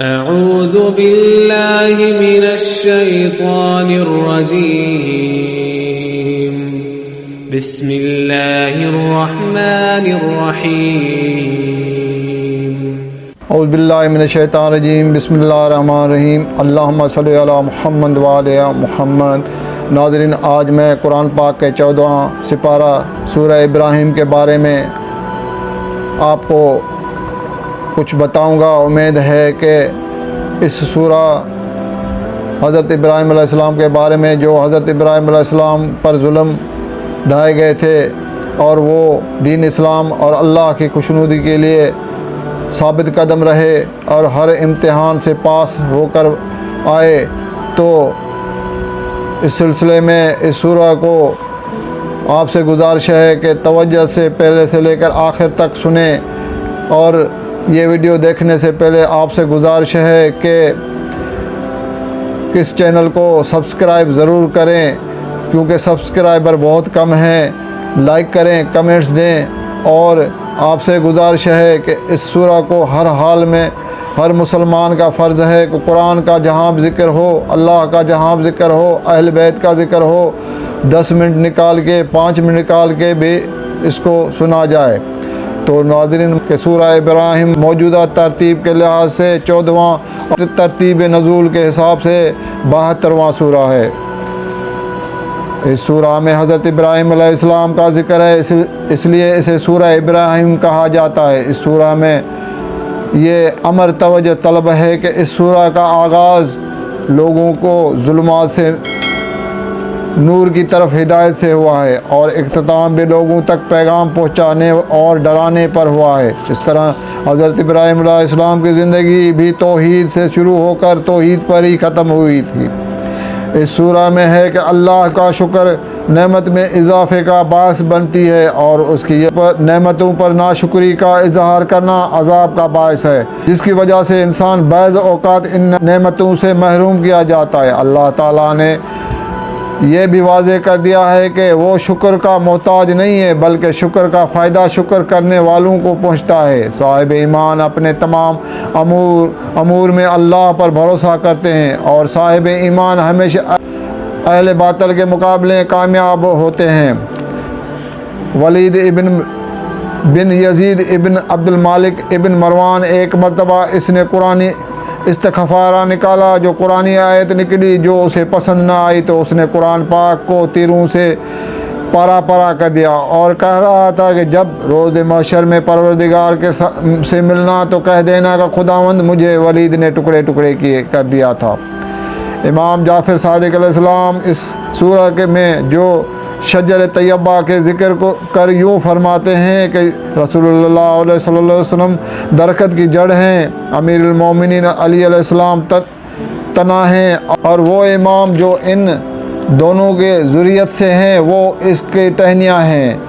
अऊज़ु बिल्लाहि मिनश्शैतानिर्रजीम। बिस्मिल्लाहिर्रहमानिर्रहीम। औज़ु बिल्लाहि मिनश्शैतानिर्रजीम। बिस्मिल्लाहिर्रहमानिर्रहीम। अल्लाहुम्मा सल्लि अला मुहम्मद व अला मुहम्मद। नाज़रीन, आज मैं कुरान पाक के 14वां सिपारा सूरह इब्राहिम के बारे में आपको कुछ बताऊंगा। उम्मीद है कि इस सूरा हज़रत इब्राहिम अलैहिस्सलाम के बारे में, जो हज़रत इब्राहिम अलैहिस्सलाम पर जुल्म ढाए गए थे और वो दीन इस्लाम और अल्लाह की खुशनुदी के लिए साबित कदम रहे और हर इम्तिहान से पास होकर आए, तो इस सिलसिले में इस सूरा को आपसे गुजारिश है कि तवज्जो से पहले से लेकर आखिर तक सुने। और ये वीडियो देखने से पहले आपसे गुजारिश है कि इस चैनल को सब्सक्राइब ज़रूर करें, क्योंकि सब्सक्राइबर बहुत कम हैं। लाइक करें, कमेंट्स दें। और आपसे गुजारिश है कि इस सूरा को हर हाल में हर मुसलमान का फ़र्ज़ है कि कुरान का जहाँ भी ज़िक्र हो, अल्लाह का जहाँ भी ज़िक्र हो, अहल बैत का ज़िक्र हो, 10 मिनट निकाल के, 5 मिनट निकाल के भी इसको सुना जाए। तो नाज़रीन, के सूरह इब्राहिम मौजूदा तरतीब के लिहाज से 14वां, तरतीब नज़ूल के हिसाब से 72वां सूरा है। इस सूरा में हज़रत इब्राहिम अलैहिस्सलाम का ज़िक्र है, इसलिए इसे सूरह इब्राहिम कहा जाता है। इस सूरा में ये अमर तवज्जो तलब है कि इस सूरा का आगाज़ लोगों को ज़ुल्मात से नूर की तरफ हिदायत से हुआ है और इख्तिताम भी लोगों तक पैगाम पहुँचाने और डराने पर हुआ है। इस तरह हज़रत इब्राहिम अलैहिस्सलाम की ज़िंदगी भी तौहीद से शुरू होकर तौहीद पर ही ख़त्म हुई थी। इस सूरा में है कि अल्लाह का शुक्र नेमत में इजाफ़े का बायस बनती है और उसकी नेमतों पर नाशुक्री का इजहार करना अज़ाब का बायस है, जिसकी वजह से इंसान बाज़ औक़ात इन नेमतों से महरूम किया जाता है। अल्लाह ताला ने ये भी वाज़े कर दिया है कि वो शुक्र का मोहताज नहीं है, बल्कि शुक्र का फ़ायदा शुक्र करने वालों को पहुँचता है। साहिब ईमान अपने तमाम अमूर में अल्लाह पर भरोसा करते हैं और साहिब ईमान हमेशा अहले बातिल के मुकाबले कामयाब होते हैं। वलीद बिन यजीद इबन अब्दुल मालिक इबन मरवान, एक मरतबा इसने कुरानी इस्तख़फ़ारा निकाला, जो कुरानी आयत निकली जो उसे पसंद ना आई, तो उसने कुरान पाक को तीरों से पारा पारा कर दिया और कह रहा था कि जब रोज़ महशर में परवरदिगार के से मिलना तो कह देना कि खुदावंद मुझे वलीद ने टुकड़े टुकड़े किए कर दिया था। इमाम जाफ़र सादिक़ अलैहिस्सलाम इस सूरा के में जो शजर तैयबा के ज़िक्र को कर यूँ फरमाते हैं कि रसूलुल्लाह सल्लल्लाहु अलैहि वसल्लम दरख़त की जड़ हैं, अमीरुल मोमिनीन अली अलैहिस्सलाम तना हैं, और वो इमाम जो इन दोनों के ज़ुर्रियत से हैं वो इसके टहनियाँ हैं,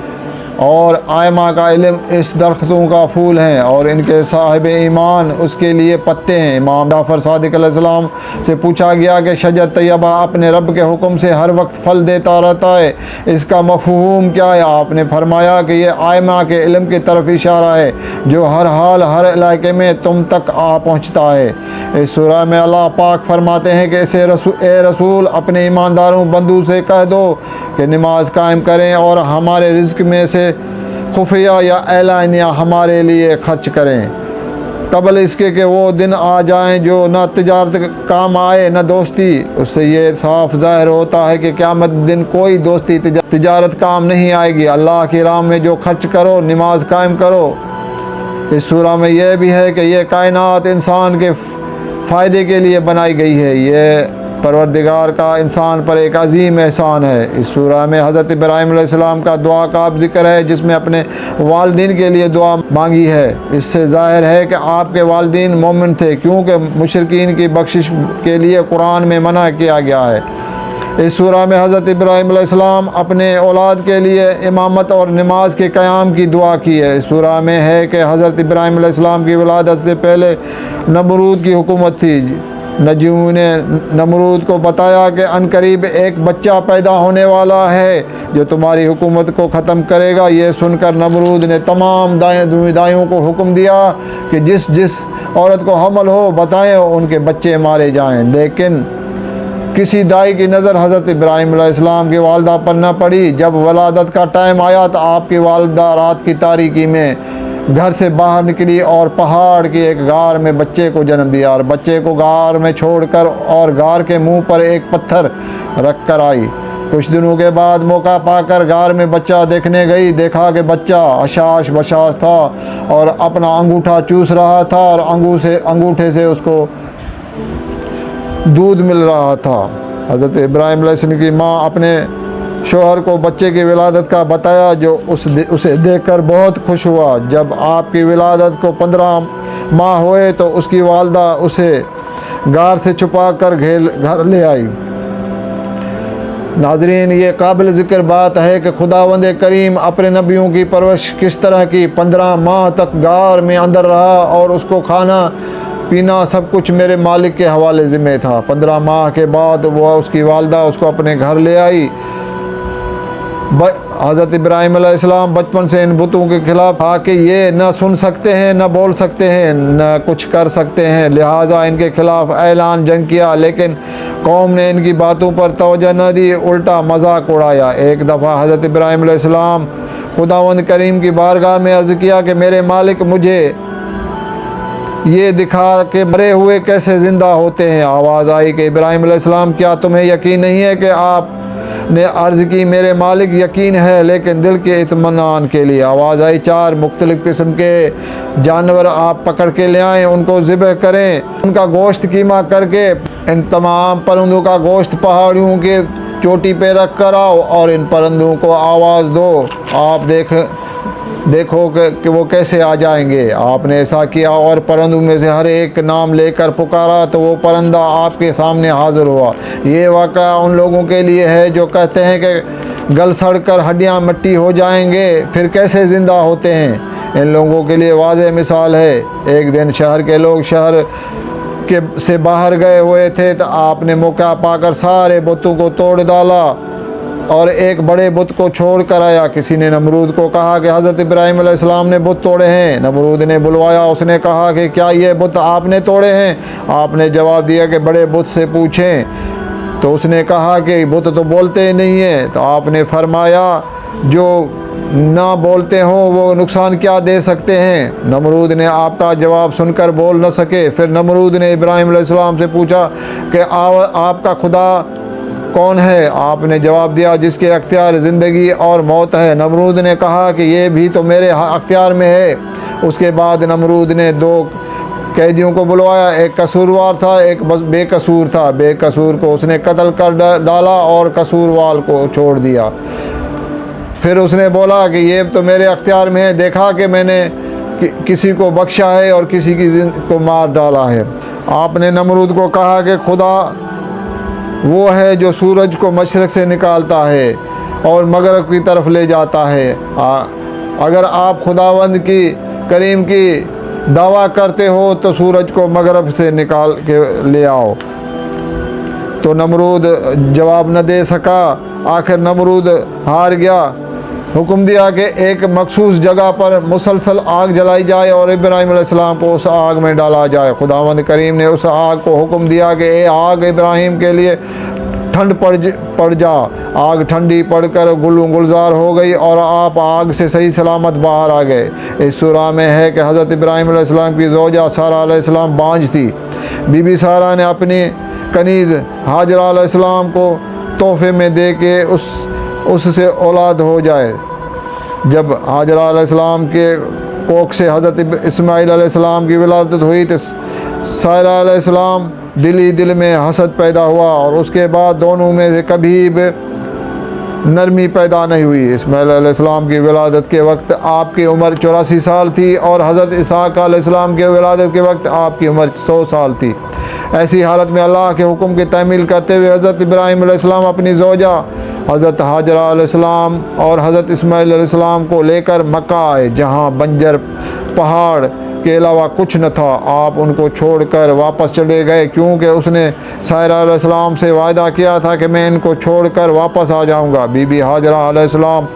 और आयमा का इल्म इस दरख्तों का फूल हैं और इनके साहिब ईमान उसके लिए पत्ते हैं। इमाम जाफ़र सादिक़ अलैहिस्सलाम से पूछा गया कि शजर तैयबा अपने रब के हुक्म से हर वक्त फल देता रहता है, इसका मफ़हूम क्या है? आपने फरमाया कि ये आयमा के इल्म की तरफ इशारा है जो हर हाल हर इलाके में तुम तक आ पहुँचता है। इस सूरा में अल्लाह पाक फरमाते हैं कि ए रसूल अपने ईमानदारों बंदू से कह दो कि नमाज कायम करें और हमारे रिज़्क़ में से खुफिया या एलानिया हमारे लिए खर्च करें, कबल इसके कि वो दिन आ जाएं जो न तिजारत काम आए न दोस्ती। उससे ये साफ ज़ाहिर होता है कि क़यामत दिन कोई दोस्ती तिजारत काम नहीं आएगी। अल्लाह की राह में जो खर्च करो, नमाज कायम करो। इस सूरा में यह भी है कि यह कायनात इंसान के फ़ायदे के लिए बनाई गई है। ये परवरदिगार का इंसान पर एक अजीम एहसान है। इस सूरा में हज़रत इब्राहिम अलैहिस्सलाम का दुआ का ज़िक्र है, जिसमें अपने वालिदैन के लिए दुआ मांगी है। इससे ज़ाहिर है कि आपके वालिदैन मोमिन थे, क्योंकि मुशरिकीन की बख्शिश के लिए कुरान में मना किया गया है। इस सूरा में हज़रत इब्राहिम अलैहिस्सलाम अपने औलाद के लिए इमामत और नमाज के क़याम की दुआ की है। इस सूरा में है कि हज़रत इब्राहिम अलैहिस्सलाम की विलादत से पहले नमरूद की हुकूमत थी। नजूम ने नमरूद को बताया कि अनकरीब एक बच्चा पैदा होने वाला है जो तुम्हारी हुकूमत को ख़त्म करेगा। ये सुनकर नमरूद ने तमाम दाइयों को हुक्म दिया कि जिस जिस औरत को हमल हो, बताएं उनके बच्चे मारे जाएं। लेकिन किसी दाई की नज़र हज़रत इब्राहीम अलैहिस्सलाम की वालदा पर न पड़ी। जब वलादत का टाइम आया तो आपकी वालदा रात की तारीकी में घर से बाहर निकली और पहाड़ की एक गार में बच्चे को जन्म दिया, और बच्चे को गार में छोड़कर और गार के मुंह पर एक पत्थर रख कर आई। कुछ दिनों के बाद मौका पाकर गार में बच्चा देखने गई। देखा कि बच्चा हशाश बशाश था और अपना अंगूठा चूस रहा था और अंगूठे से उसको दूध मिल रहा था। हज़रत इब्राहीम अलैहिस्सलाम की माँ अपने शोहर को बच्चे की विलादत का बताया, जो उसे देखकर बहुत खुश हुआ। जब आपकी विलादत को 15 माह हुए तो उसकी वालदा उसे गार से छुपा कर घर ले आई। नाज़रीन, ये काबिल ज़िक्र बात है कि खुदावंद करीम अपने नबियों की परवरिश किस तरह की 15 माह तक गार में अंदर रहा और उसको खाना पीना सब कुछ मेरे मालिक के हवाले ज़िम्मे था। 15 माह के बाद वह उसकी वालदा उसको अपने घर ले आई। हज़रत इब्राहीम अलैहिस्सलाम बचपन से इन बुतों के खिलाफ आके ये न सुन सकते हैं, न बोल सकते हैं, न कुछ कर सकते हैं, लिहाजा इनके खिलाफ ऐलान जंग किया। लेकिन कौम ने इनकी बातों पर तवज्जो न दी, उल्टा मजाक उड़ाया। एक दफ़ा हज़रत इब्राहीम अलैहिस्सलाम खुदावंद करीम की बारगाह में अर्ज़ किया कि मेरे मालिक, मुझे ये दिखा कि मरे हुए कैसे ज़िंदा होते हैं। आवाज़ आई कि इब्राहीम अलैहिस्सलाम, क्या तुम्हें यकीन नहीं है कि आपने अर्ज़ की मेरे मालिक, यकीन है लेकिन दिल के इत्मीनान के लिए। आवाज़ आई 4 मुख्तलिफ़ किस्म के जानवर आप पकड़ के ले आएँ, उनको ज़िबह करें, उनका गोश्त कीमा करके इन तमाम परिंदों का गोश्त पहाड़ियों के चोटी पे रख कर आओ और इन परिंदों को आवाज़ दो। आप देखो कि वो कैसे आ जाएंगे। आपने ऐसा किया और परिंदों में से हर एक नाम लेकर पुकारा तो वो परिंदा आपके सामने हाजिर हुआ। ये वाक़या उन लोगों के लिए है जो कहते हैं कि गल सड़ कर हड्डियाँ मिट्टी हो जाएंगे, फिर कैसे ज़िंदा होते हैं। इन लोगों के लिए वाज़ेह मिसाल है। एक दिन शहर के लोग शहर से बाहर गए हुए थे तो आपने मौका पाकर सारे बुतों को तोड़ डाला और एक बड़े बुत को छोड़ कर आया। किसी ने नमरूद को कहा कि हज़रत इब्राहीम अलैहिस्सलाम ने बुत तोड़े हैं। नमरूद ने बुलवाया, उसने कहा कि क्या ये बुत आपने तोड़े हैं? आपने जवाब दिया कि बड़े बुत से पूछें। तो उसने कहा कि बुत तो बोलते ही नहीं हैं। तो आपने फरमाया, जो ना बोलते हो वो नुकसान क्या दे सकते हैं? नमरूद ने आपका जवाब सुनकर बोल न सके। फिर नमरूद ने इब्राहीम अलैहिस्सलाम से पूछा कि आपका खुदा कौन है? आपने जवाब दिया, जिसके अख्तियार ज़िंदगी और मौत है। नमरूद ने कहा कि ये भी तो मेरे अख्तियार में है। उसके बाद नमरूद ने 2 कैदियों को बुलवाया, एक कसूरवार था, एक बेकसूर था। बेकसूर को उसने कत्ल कर डाला और कसूरवार को छोड़ दिया। फिर उसने बोला कि ये तो मेरे अख्तियार में है, देखा कि मैंने किसी को बख्शा है और किसी को मार डाला है। आपने नमरूद को कहा कि खुदा वो है जो सूरज को मशरक़ से निकालता है और मगरब की तरफ ले जाता है। अगर आप खुदावंद की करीम की दावा करते हो तो सूरज को मगरब से निकाल के ले आओ। तो नमरूद जवाब न दे सका। आखिर नमरूद हार गया। हुक्म दिया कि एक मखसूस जगह पर मुसलसल आग जलाई जाए और इब्राहीम अलैहिस्सलाम को उस आग में डाला जाए। खुदावंद करीम ने उस आग को हुक्म दिया कि ए आग, इब्राहीम के लिए ठंड पड़ जा। आग ठंडी पड़कर गुलजार हो गई और आप आग से सही सलामत बाहर आ गए। इस सूरा में है कि हज़रत इब्राहीम अलैहिस्सलाम की ज़ौजा सारा अलैहिस्सलाम बांझ थी। बीबी सारा ने अपनी कनीज़ हाजरा अलैहिस्सलाम को तोहफे में दे के उससे औलाद हो जाए। जब हाजरा अलैहिस्सलाम के कोख से हज़रत इस्माईल अलैहिस्सलाम की विलादत हुई तो सारा अलैहिस्सलाम दिल में हसद पैदा हुआ और उसके बाद दोनों में से कभी भी नरमी पैदा नहीं हुई। इस्माईल अलैहिस्सलाम की विलादत के वक्त आपकी उम्र 84 साल थी और हज़रत इसहाक़ अलैहिस्सलाम के विलादत के वक्त आपकी उम्र 100 साल थी। ऐसी हालत में अल्लाह के हुक्म की तामील करते हुए हज़रत इब्राहीम अलैहिस्सलाम अपनी ज़ौजा हज़रत हाजरा अलैहिस्सलाम और हज़रत इस्माईल अलैहिस्सलाम को लेकर मक्का आए, जहाँ बंजर पहाड़ के अलावा कुछ न था। आप उनको छोड़कर वापस चले गए क्योंकि उसने सारा अलैहिस्सलाम से वायदा किया था कि मैं इनको छोड़कर वापस आ जाऊंगा। बीबी हाजरा अलैहिस्सलाम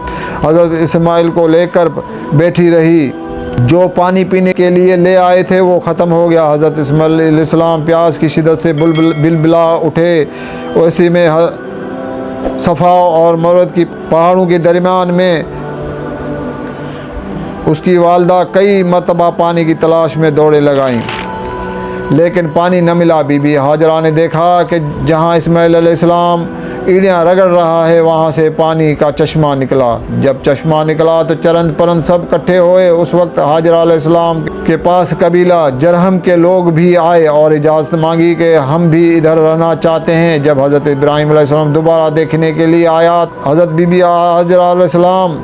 हज़रत इस्माईल को लेकर बैठी रही जो पानी पीने के लिए ले आए थे वो ख़त्म हो गया। हज़रत इस्माइल अलैहिस्सलाम प्यास की शिद्दत से बिलबिला उठे। उसी में सफ़ा और मरवत की पहाड़ों के दरमियान में उसकी वालदा कई मरतबा पानी की तलाश में दौड़े लगाईं, लेकिन पानी न मिला। बीबी हाजरा ने देखा कि जहाँ इस्माइल अलैहिस्सलाम ईंटियाँ रगड़ रहा है वहाँ से पानी का चश्मा निकला। जब चश्मा निकला तो चरंद परंद सब इकट्ठे हुए। उस वक्त हाजरा अलैहिस्सलाम के पास कबीला जरहम के लोग भी आए और इजाज़त मांगी कि हम भी इधर रहना चाहते हैं। जब हज़रत इब्राहीम अलैहिस्सलाम दोबारा देखने के लिए आया, हज़रत बीबी हाजरा अलैहिस्सलाम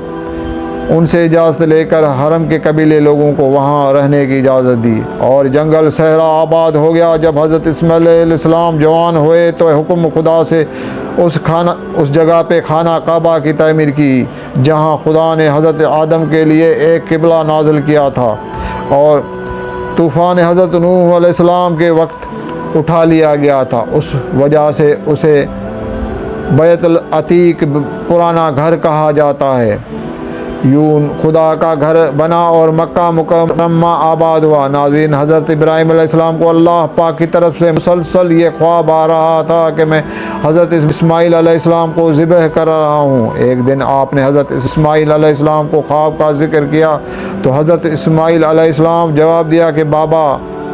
उनसे इजाज़त लेकर हरम के कबीले लोगों को वहाँ रहने की इजाज़त दी और जंगल सहरा आबाद हो गया। जब हज़रत इस्माइल अलैहिस्सलाम जवान हुए तो हुक्म खुदा से उस जगह पे खाना काबा की तामीर की, जहाँ खुदा ने हज़रत आदम के लिए एक किबला नाज़िल किया था और तूफ़ान हज़रत नूह अलैहिस्सलाम के वक्त उठा लिया गया था। उस वजह से उसे बैतुल अतीक पुराना घर कहा जाता है। यूं खुदा का घर बना और मक्का मुकम्मा आबाद हुआ। नाज़रीन, हज़रत इब्राहीम अलैहिस्सलाम को अल्लाह पाक की तरफ से मुसलसल ये ख्वाब आ रहा था कि मैं हज़रत इस्माइल अलैहिस्सलाम को ज़िबह कर रहा हूँ। एक दिन आपने हज़रत इस्माइल अलैहिस्सलाम को ख्वाब का ज़िक्र किया तो हज़रत इस्माइल अलैहिस्सलाम जवाब दिया कि बाबा,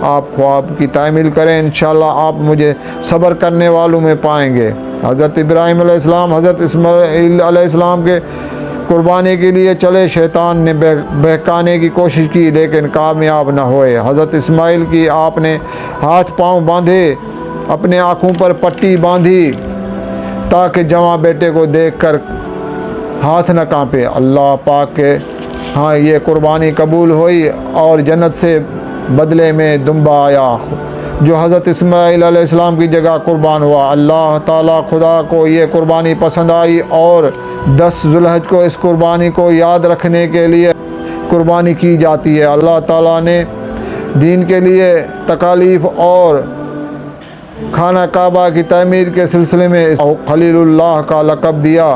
आप ख्वाब की तामील करें, इंशाअल्लाह आप मुझे सब्र करने वालों में पाएंगे। हज़रत इब्राहीम अलैहिस्सलाम हज़रत इस्माइल अलैहिस्सलाम के कुर्बानी के लिए चले। शैतान ने बहकाने की कोशिश की लेकिन कामयाब न हुए। हज़रत इस्माइल की आपने हाथ पांव बांधे, अपने आँखों पर पट्टी बांधी ताकि जवां बेटे को देखकर हाथ न कांपे। अल्लाह पाक के हाँ ये कुर्बानी कबूल हुई और जन्नत से बदले में दुम्बा आया जो हज़रत इस्माइल अलैहिस्सलाम की जगह कुर्बान हुआ। अल्लाह ताला खुदा को ये कुर्बानी पसंद आई और 10 ज़ुल्हज को इस कुर्बानी को याद रखने के लिए कुर्बानी की जाती है। अल्लाह ताला ने दीन के लिए तकालीफ और खाना काबा की तामीर के सिलसिले में खलीलुल्लाह का लक़ब दिया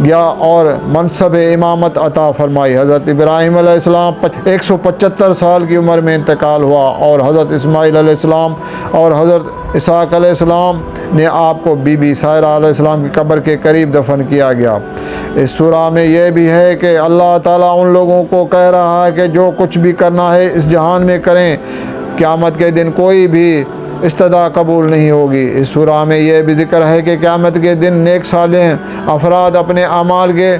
गया और मनसब इमामत अता फरमाई। हज़रत इब्राहीम अलैहिस्सलाम 175 साल की उम्र में इंतकाल हुआ और हज़रत इस्माइल अलैहिस्सलाम और हज़रत इसहाक़ अलैहिस्सलाम ने आपको बीबी सायरा अलैहिस्सलाम की कब्र के करीब दफन किया गया। इस सूरा में यह भी है कि अल्लाह ताला उन लोगों को कह रहा है कि जो कुछ भी करना है इस जहान में करें, क़यामत के दिन कोई भी इस्तदा कबूल नहीं होगी। इस सूरा में यह भी ज़िक्र है कि क़यामत के दिन नेक सालेह अफराद अपने अमाल के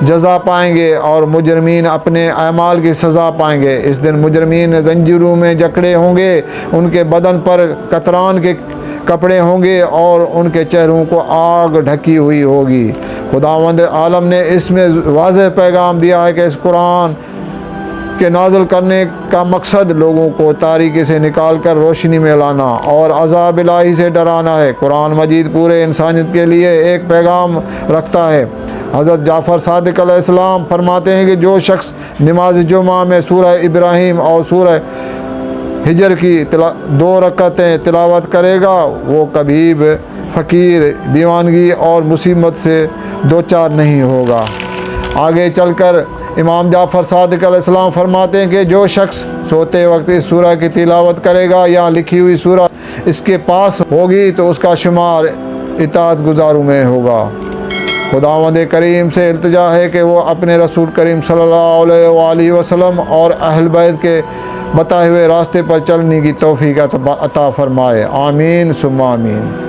जज़ा पाएंगे और मुजरमीन अपने अमाल की सज़ा पाएंगे। इस दिन मुजरमीन जंजीरों में जकड़े होंगे, उनके बदन पर कतरान के कपड़े होंगे और उनके चेहरों को आग ढकी हुई होगी। खुदावंद आलम ने इसमें वाज़ेह पैगाम दिया है कि इस कुरान के नाज़िल करने का मकसद लोगों को तारीकी से निकाल कर रोशनी में लाना और अज़ाब इलाही से डराना है। कुरान मजीद पूरे इंसानियत के लिए एक पैगाम रखता है। हज़रत जाफ़र सादिक़ अलैहिस्सलाम फरमाते हैं कि जो शख्स नमाज जुमा में सूरह इब्राहीम और सूरह हिजर की 2 रकअतें तिलावत करेगा वो कभी भी फ़कीर, दीवानगी और मुसीबत से दो चार नहीं होगा। आगे चलकर इमाम जाफ़र सादिक़ अलैहिस्सलाम फरमाते हैं कि जो शख्स सोते वक्त इस सूरह की तिलावत करेगा या लिखी हुई सूरह इसके पास होगी तो उसका शुमार इताअत गुज़ारों में होगा। खुदावंद करीम से इल्तिजा है कि वो अपने रसूल करीम सल्लल्लाहु अलैहि वसल्लम और अहल बैत के बताए हुए रास्ते पर चलने की तौफ़ीक़ अता फ़रमाए। आमीन सुम्मा आमीन।